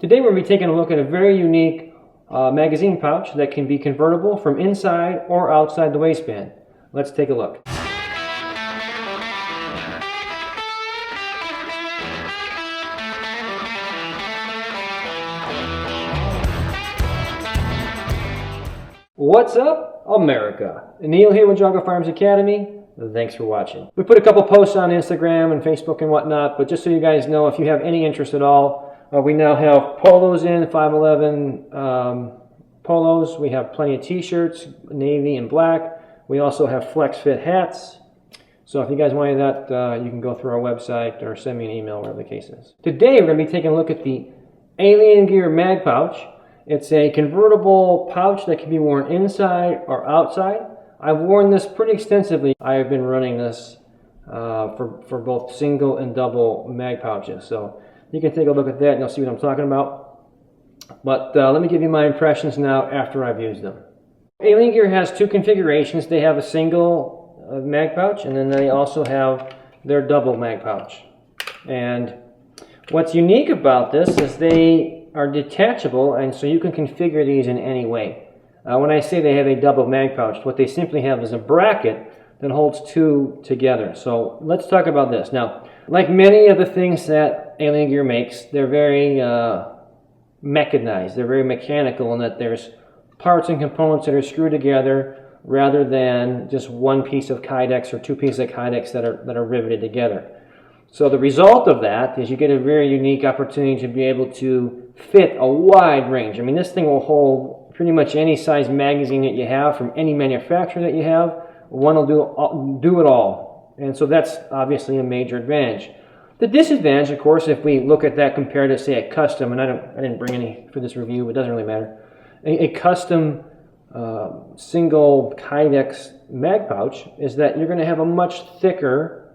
Today we're going to be taking a look at a very unique magazine pouch that can be convertible from inside or outside the waistband. Let's take a look. What's up, America? Neil here with Geauga Firearms Academy. Thanks for watching. We put a couple posts on Instagram and Facebook and whatnot, but just so you guys know, if you have any interest at all, we now have polos in, 511 polos. We have plenty of t-shirts, navy and black. We also have flex fit hats. So if you guys want any of that, you can go through our website or send me an email, whatever the case is. Today we're going to be taking a look at the Alien Gear mag pouch. It's a convertible pouch that can be worn inside or outside. I've worn this pretty extensively. I've been running this for both single and double mag pouches. So you can take a look at that and you'll see what I'm talking about. But let me give you my impressions now after I've used them. Alien Gear has two configurations. They have a single mag pouch, and then they also have their double mag pouch. And what's unique about this is they are detachable, and so you can configure these in any way. When I say they have a double mag pouch, what they simply have is a bracket that holds two together. So let's talk about this. Now, like many of the things that Alien Gear makes, they're very mechanized. They're very mechanical in that there's parts and components that are screwed together rather than just one piece of Kydex or two pieces of Kydex that are riveted together. So the result of that is you get a very unique opportunity to be able to fit a wide range. I mean, this thing will hold pretty much any size magazine that you have from any manufacturer that you have. One will do it all. And so that's obviously a major advantage. The disadvantage, of course, if we look at that compared to, say, a custom, and I didn't bring any for this review, but it doesn't really matter. A custom single Kydex mag pouch is that you're going to have a much thicker,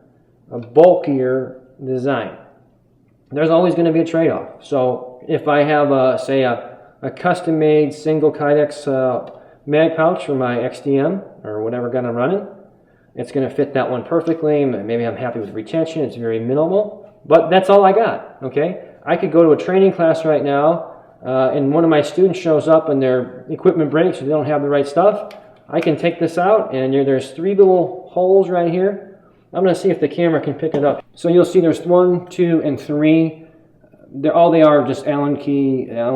bulkier design. There's always going to be a trade-off. So if I have, say, a custom-made single Kydex mag pouch for my XDM or whatever gun I'm running, it's going to fit that one perfectly. Maybe I'm happy with retention. It's very minimal, but that's all I got, okay? I could go to a training class right now and one of my students shows up and their equipment breaks or they don't have the right stuff. I can take this out and there's three little holes right here. I'm going to see if the camera can pick it up. So you'll see there's 1, 2, and 3. All they are just Allen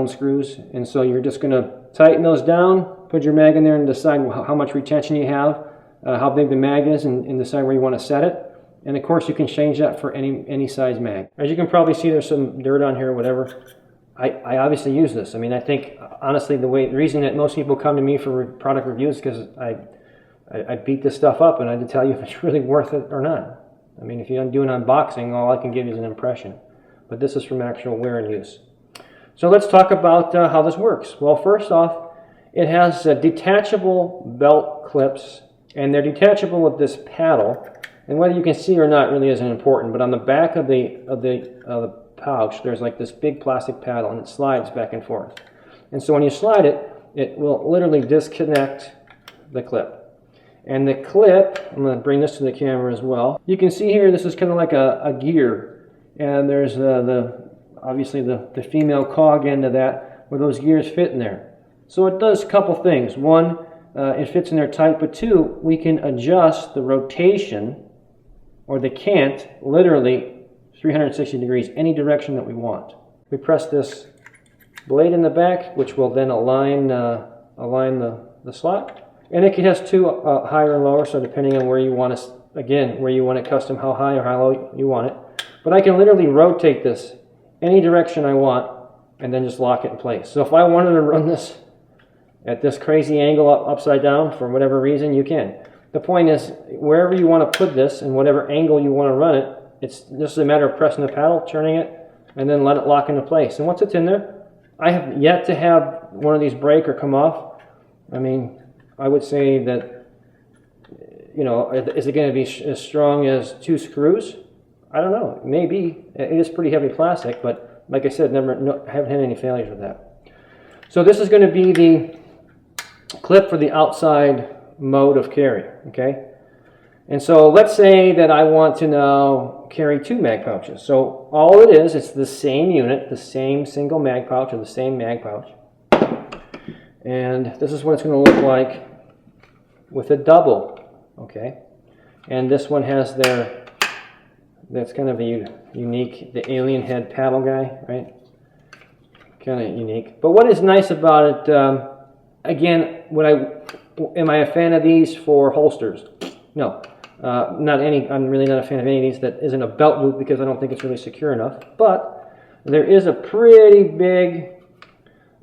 screws. And so you're just going to tighten those down, put your mag in there and decide how much retention you have, how big the mag is, and decide where you want to set it. And of course you can change that for any size mag. As you can probably see, there's some dirt on here or whatever. I obviously use this. I mean, I think honestly the reason that most people come to me for product reviews is because I beat this stuff up and I can tell you if it's really worth it or not. I mean, if you do an unboxing, all I can give you is an impression. But this is from actual wear and use. So let's talk about how this works. Well, first off, it has detachable belt clips, and they're detachable with this paddle. And whether you can see or not really isn't important, but on the back of the pouch, there's like this big plastic paddle, and it slides back and forth. And so when you slide it, it will literally disconnect the clip. And the clip, I'm going to bring this to the camera as well. You can see here, this is kind of like a gear, and there's obviously the female cog end of that, where those gears fit in there. So it does a couple things. One, it fits in there tight, but two, we can adjust the rotation or the cant literally 360 degrees, any direction that we want. We press this blade in the back, which will then align the slot. And it has two higher and lower, so depending on where you want to, again, where you want it custom, how high or how low you want it. But I can literally rotate this any direction I want and then just lock it in place. So if I wanted to run this at this crazy angle upside down for whatever reason, you can. The point is, wherever you want to put this and whatever angle you want to run it, it's just a matter of pressing the paddle, turning it, and then let it lock into place. And once it's in there, I have yet to have one of these break or come off. I mean, I would say that, you know, is it going to be as strong as 2 screws? I don't know. Maybe. It is pretty heavy plastic, but like I said, haven't had any failures with that. So this is going to be the clip for the outside mode of carry, okay? And so let's say that I want to now carry 2 mag pouches. So all it is, it's the same unit, the same single mag pouch or the same mag pouch. And this is what it's going to look like with a double, okay? And this one has that's kind of a unique, the alien head paddle guy, right? Kind of unique. But what is nice about it, again, am I a fan of these for holsters? No. Not any. I'm really not a fan of any of these that isn't a belt loop because I don't think it's really secure enough. But there is a pretty big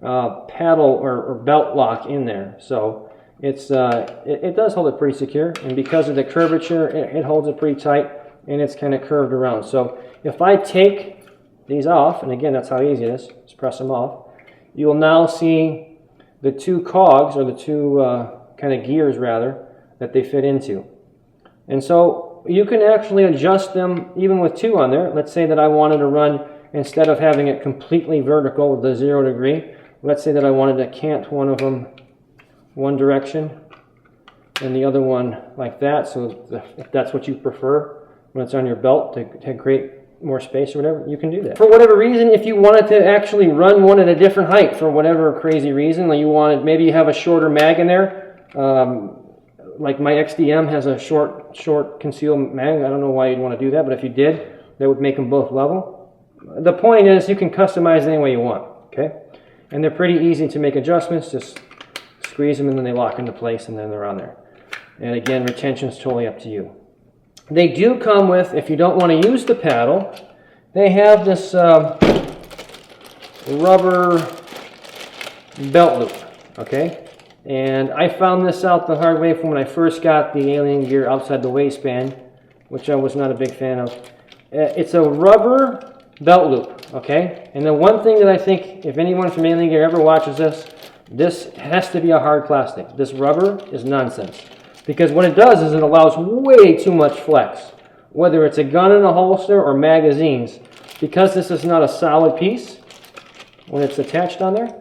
paddle or belt lock in there, so it does hold it pretty secure. And because of the curvature, it holds it pretty tight, and it's kind of curved around. So if I take these off, and again, that's how easy it is. Just press them off. You will now see the 2 cogs, or the 2 kind of gears rather, that they fit into. And so you can actually adjust them even with 2 on there. Let's say that I wanted to run, instead of having it completely vertical with the 0 degree, let's say that I wanted to cant one of them one direction and the other one like that. So if that's what you prefer when it's on your belt to create more space or whatever, you can do that. For whatever reason, if you wanted to actually run one at a different height for whatever crazy reason, like maybe you have a shorter mag in there, like my XDM has a short concealed mag. I don't know why you'd want to do that, but if you did, that would make them both level. The point is you can customize it any way you want, okay? And they're pretty easy to make adjustments. Just squeeze them and then they lock into place and then they're on there. And again, retention is totally up to you. They do come with, if you don't want to use the paddle, they have this rubber belt loop, okay? And I found this out the hard way from when I first got the alien gear outside the waistband, which I was not a big fan of. It's a rubber belt loop, okay? And the one thing that I think, if anyone from alien gear ever watches this has to be a hard plastic. This rubber is nonsense. Because what it does is it allows way too much flex. Whether it's a gun in a holster or magazines, because this is not a solid piece, when it's attached on there,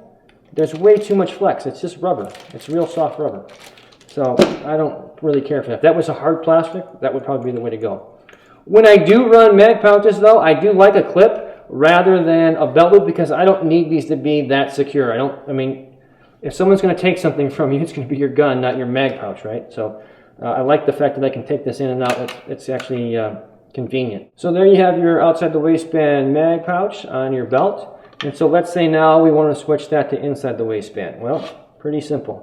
there's way too much flex. It's just rubber. It's real soft rubber. So I don't really care for that. If that was a hard plastic, that would probably be the way to go. When I do run mag pouches though, I do like a clip rather than a belt loop because I don't need these to be that secure. I mean, if someone's going to take something from you, it's going to be your gun, not your mag pouch, right? So I like the fact that I can take this in and out. It's actually convenient. So there you have your outside the waistband mag pouch on your belt. And so let's say now we want to switch that to inside the waistband. Well, pretty simple.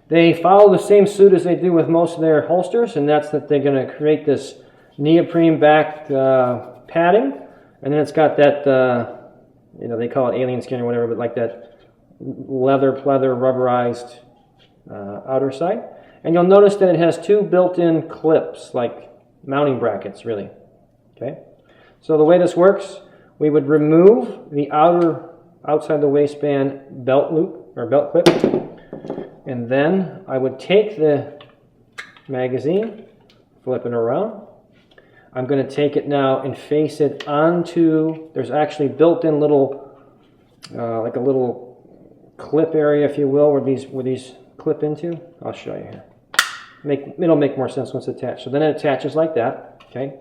They follow the same suit as they do with most of their holsters, and that's that they're going to create this neoprene-backed padding, and then it's got that, they call it alien skin or whatever, but like that leather, pleather, rubberized outer side. And you'll notice that it has 2 built-in clips, like mounting brackets, really. Okay. So the way this works, we would remove the outside the waistband belt loop or belt clip, and then I would take the magazine, flip it around. I'm going to take it now and face it onto, there's actually built-in little, like a little clip area, if you will, where these clip into. I'll show you here. It'll make more sense once it's attached. So then it attaches like that, okay?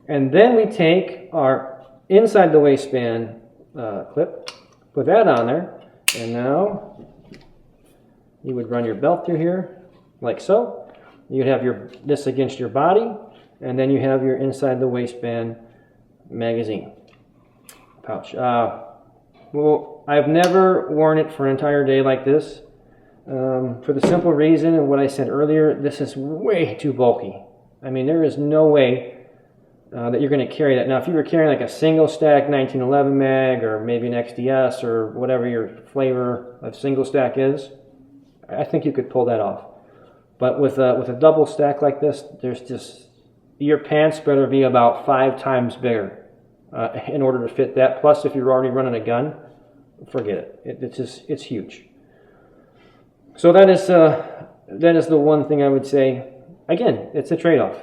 And then we take our inside the waistband clip, put that on there, and now you would run your belt through here, like so. You'd have this against your body, and then you have your inside the waistband magazine pouch. Well, I've never worn it for an entire day like this. For the simple reason of what I said earlier, this is way too bulky. I mean, there is no way that you're going to carry that. Now, if you were carrying like a single stack 1911 mag or maybe an XDS or whatever your flavor of single stack is, I think you could pull that off. But with a double stack like this, there's just, your pants better be about 5 times bigger in order to fit that. Plus, if you're already running a gun, forget it. It's huge. So that is the one thing I would say. Again, it's a trade-off.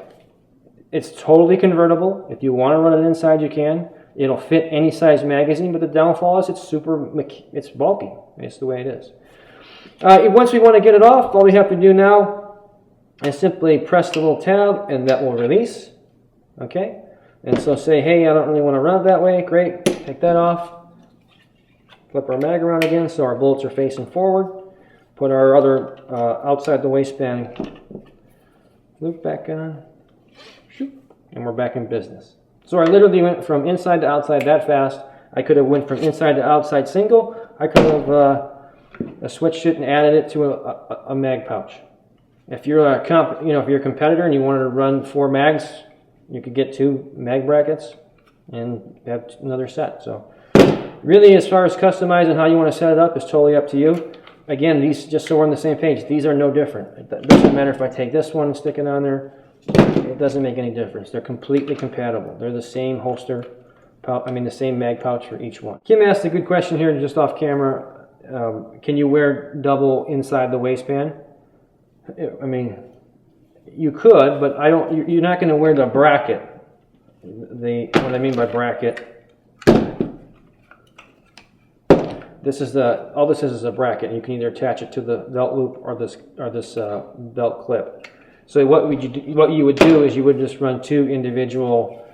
It's totally convertible. If you want to run it inside, you can. It'll fit any size magazine, but the downfall is it's bulky. It's the way it is. Once we want to get it off, all we have to do now and simply press the little tab and that will release. Okay, and so say, hey, I don't really want to run it that way. Great, take that off. Flip our mag around again so our bolts are facing forward. Put our other outside the waistband loop back on. Shoot, and we're back in business. So I literally went from inside to outside that fast. I could have went from inside to outside single. I could have switched it and added it to a mag pouch. If you're if you're a competitor and you wanted to run 4 mags, you could get 2 mag brackets and have another set. So really, as far as customizing how you want to set it up, is totally up to you. Again, these, just so we're on the same page, these are no different. It doesn't matter if I take this one and stick it on there. It doesn't make any difference. They're completely compatible. They're the same holster, the same mag pouch for each one. Kim asked a good question here just off camera. Can you wear double inside the waistband? I mean, you could, but you're not going to wear the bracket. What I mean by bracket, all this is a bracket. You can either attach it to the belt loop or this belt clip. So what you would do is you would just run 2 individual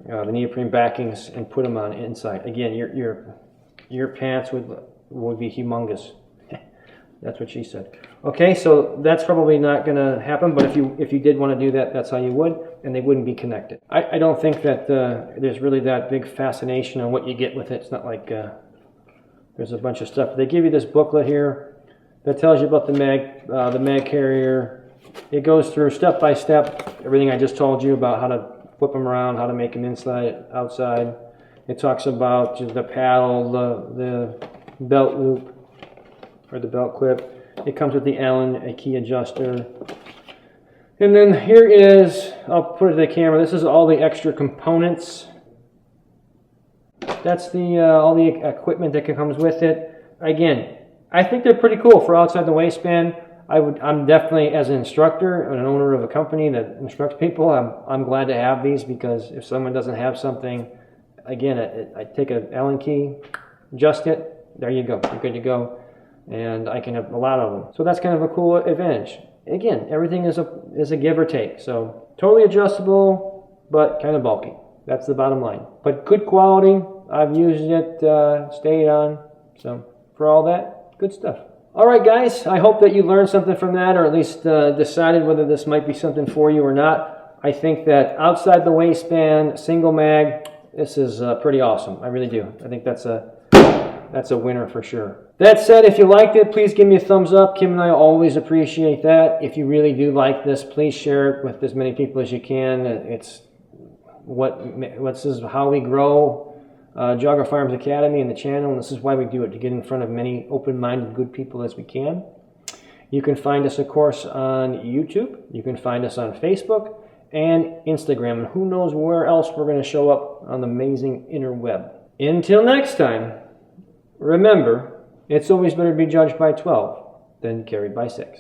the neoprene backings and put them on inside. Again, your pants would be humongous. That's what she said. Okay, so that's probably not going to happen, but if you did want to do that, that's how you would, and they wouldn't be connected. I don't think that there's really that big fascination on what you get with it. It's not like there's a bunch of stuff. They give you this booklet here that tells you about the mag carrier. It goes through step by step everything I just told you about how to flip them around, how to make them inside, outside. It talks about the paddle, the belt loop, or the belt clip. It comes with the Allen, a key adjuster. And then here is, I'll put it to the camera, this is all the extra components. That's all the equipment that comes with it. Again, I think they're pretty cool for outside the waistband. I'm definitely, as an instructor and an owner of a company that instructs people, I'm glad to have these, because if someone doesn't have something, again, I take an Allen key, adjust it, there you go, you're good to go. And I can have a lot of them. So that's kind of a cool advantage. Again, everything is a give or take. So totally adjustable, but kind of bulky. That's the bottom line. But good quality. I've used it, stayed on. So for all that, good stuff. All right, guys. I hope that you learned something from that, or at least decided whether this might be something for you or not. I think that outside the waistband, single mag, this is pretty awesome. I really do. I think that's a winner for sure. That said, if you liked it, please give me a thumbs up. Kim and I always appreciate that. If you really do like this, please share it with as many people as you can. This is how we grow Geauga Firearms Academy and the channel, and this is why we do it, to get in front of many open-minded, good people as we can. You can find us, of course, on YouTube. You can find us on Facebook and Instagram, and who knows where else we're going to show up on the amazing interweb. Until next time, remember, it's always better to be judged by 12 than carried by 6.